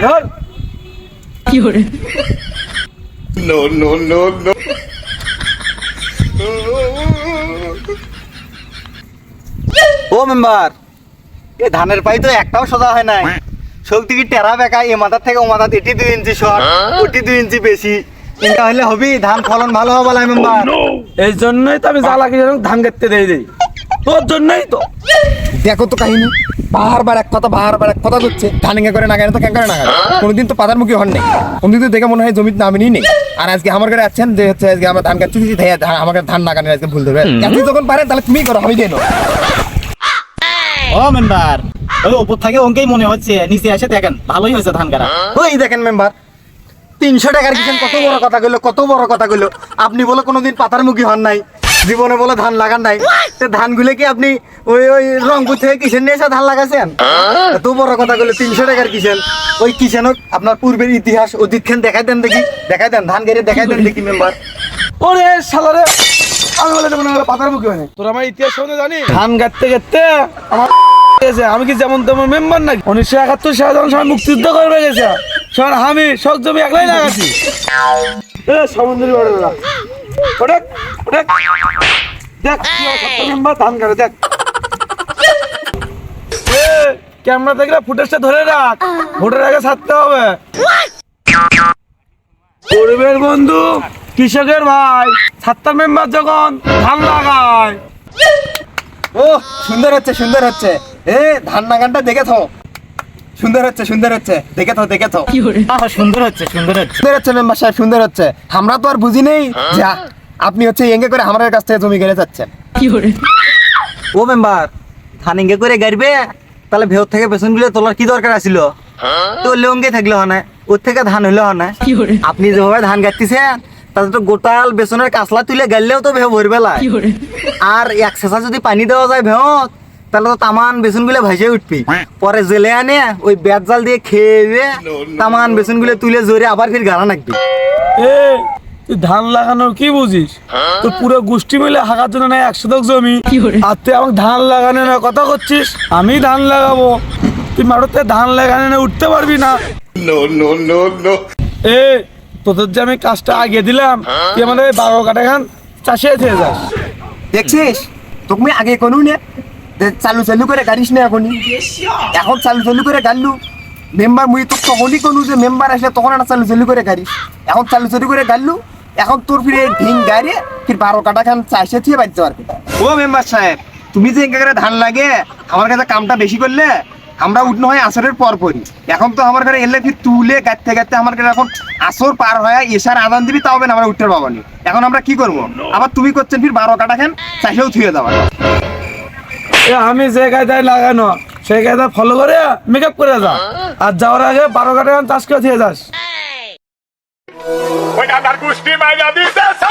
ধর কি করে No, no, no, no. ও মেম্বার, এই ধানের পাই তো একটাও সোজা হয় নাই। শক্তি কি টেরা বেকা, এ মাথার থেকে ও মাথা এটি 2 ইঞ্চি শর্ট, ওটি 2 ইঞ্চি বেশি। এটা হলে হবি, ধান ফলন ভালো হবে না মেম্বার। এই জন্যই তো আমি জ্বালাকে ধান কাটতে দেই তোর জন্যই তো। দেখো তো কাহিনী, বারবার এক কথা হচ্ছে ধান ইঙ্গা করে নাগায় তো ক্যাঙ্কারে নাগায় কোনোদিন তো পাতার মুখী হন নেই, কোনদিন তো দেখে মনে হয় জমির নামিনি নেই। আর আজকে আমার ঘরে আসছেন যে হচ্ছে আজকে আমরা ধান কাটছি, আমাকে ধান নাগানের আজকে ভুল দেবে। আপনি যখন পারেন তাহলে তুমি করো, আমি দেন। ও মেম্বার, ওই উপর থেকে ওকেই মনে হচ্ছে, নিচে এসে দেখেন ভালোই হয়েছে ধান কাটা। ওই দেখেন মেম্বার, 300 টাকার কিষেন কত বড় কথা কইলো। আপনি বলে কোনোদিন পাতার মুখী হন নাই, জীবনে বলে ধান লাগান নাই। ধানগুলো কি আপনি ওই রংপুর থেকে কিষেন নিয়ে এসে ধান লাগাছেন? এত বড় কথা কইলো, 300 টাকার কিষেন। ওই কিষেনক আপনার পূর্বের ইতিহাস অতীতখান দেখাই দেন দেখি, ধান গেড়ে দেখাই দেন দেখি মেম্বার। ওরে শালারে, আমি বলে দেবো না পাতার মুখে হয়। তোর আমার ইতিহাস শুনে জানি, ধান কাটতে আমার আমি কি যেমন তেমন মেম্বার নাকি? 1971 সালে যখন সবাই মুক্তিযুদ্ধ করে গেছে, সবার আমি সব জমি একলাই লাগাচ্ছি। সমুদ্রের বড়রা ওটা ওটা দেখ মেম্বার ধান কাটে দেখ। ক্যামেরা দেখলে ফুটেজটা ধরে রাখ, ভোটের আগে ছাড়তে হবে। গরিবের বন্ধু, কৃষকের ভাই, 7 মেম্বার যখন ধান লাগায়। ও সুন্দর হচ্ছে এ ধান নাগানটা দেখে থো, সুন্দর হচ্ছে দেখে থো কি করে সুন্দর হচ্ছে মেম্বার সাহেব, সুন্দর হচ্ছে। আমরা তো আর বুঝি নেই যে আপনি হচ্ছে এঙ্গে করে আমাদের কাছ থেকে জমি কেড়ে যাচ্ছেন। কি করে ও মেম্বার, ধান ইঙ্গে করে গাড়বে, তাহলে ভেতর থেকে বেসন গুলো তোলার কি দরকার আছিল? তো লঙ্গে থাকলে হয়, ওর থেকে ধান হইলে হয়। কি করে আপনি যেভাবে ধান কাটতেছেন তাহলে তো গোটাল বেসনের কাঁচলা তুলে গাড়লেও তো ভেহ ভরবেলা। কি করে আর এক শেষা যদি পানি দেওয়া যায় ভেহত, তাহলে তো তামান বেসন গুলো ভাসে উঠবি। পরে জেলে আনে ওই বেত জাল দিয়ে খেয়ে তামান বেসন গুলো তুলে জোরে আবার ফির গাড়া নাকবি। এ তুই ধান লাগানোর কি বুঝিস? তো পুরো গোষ্ঠী মিলে হাঁকার জন্য নাই 100 শতক জমি, কি করে আর তুই আমাকে ধান লাগানো না কথা করছিস? আমি ধান লাগাবো, তুই মাঠতে ধান লাগানো না উঠতে পারবি না। No, no, no, no. এ তোদের যে আমি কাজটা আগে দিলাম, তুই আমাদের 12 কাটা খান চাষে থেকে যাস। দেখছিস তুমি আগে কোনো নে চালু করে গাড়িস না, এখন চালু করে গাড়লু মেম্বার। মুই তো তখনই কোনো যে মেম্বার আসলে তখন একটা চালু করে গাড়িস, এখন চালু করে গাড়লু। এখন তোর ফিরে ঢিং গাড়ি ফির 12 কাটা খান চাষে থেকে বাড়তে পারবি। ও মেম্বার সাহেব, তুমি যে এঙ্কা করে ধান লাগে আমার কাছে কামটা বেশি করলে আমরা উঠনো হয় আসরের পরপরই। এখন তো আমার ঘরে এলে ফির তুলে গাড়তে আমার ঘরে এখন আসর পার হয়ে এসার আদান দিবি, তাও না আমরা উঠতে পাবো নি। এখন আমরা কি করবো? আবার তুমি করছেন ফির 12 কাটা খান চাষেও থুয়ে দেওয়া। আমি যে কায়দায় লাগানো সেই কায়দা ফলো করে মেকআপ করে যা, আর যাওয়ার আগে 12 কাটা খান চাষ করে দিয়ে যাস। Oiga, dar gusti, mas já disse essa!